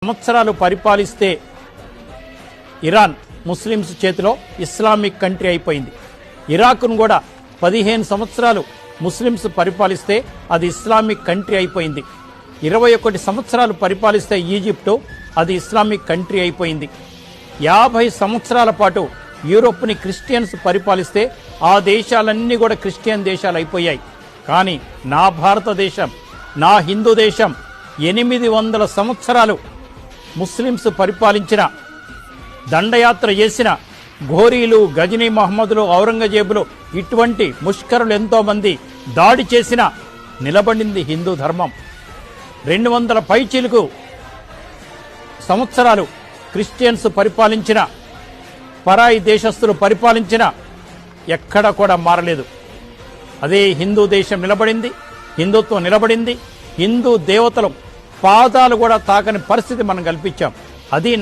సంవత్సరాలు పరిపాలిస్తే Iran Muslims చేతిలో Islamic country అయిపోయింది. ఇరాక్ను కూడా 15 సంవత్సరాలు ముస్లిమ్స్ పరిపాలిస్తే అది ఇస్లామిక్ కంట్రీ అయిపోయింది. 21 సంవత్సరాలు పరిపాలిస్తే ఈజిప్టు అది ఇస్లామిక్ కంట్రీ అయిపోయింది. 50 సంవత్సరాల పాటు యూరోప్ని క్రిస్టియన్స్ పరిపాలిస్తే ఆ దేశాలన్నీ కూడా క్రిస్టియన్ దేశాలు అయిపోయాయి. కానీ నా భారతదేశం, నా హిందూ దేశం 800 సంవత్సరాలు ముస్లిమ్స్ పరిపాలించిన, దండయాత్ర చేసిన ఘోరీలు, గజనీ మహమ్మదులు, ఔరంగజేబులు, ఇటువంటి ముష్కరులు ఎంతో మంది దాడి చేసిన నిలబడింది హిందూ ధర్మం. 200 పైచిలుకు సంవత్సరాలు క్రిస్టియన్స్ పరిపాలించిన, పరాయి దేశస్తులు పరిపాలించిన, ఎక్కడ కూడా మారలేదు. అదే హిందూ దేశం నిలబడింది, హిందుత్వం నిలబడింది. హిందూ దేవతలు పాదాలు కూడా తాకని పరిస్థితి మనం కల్పించాం. అది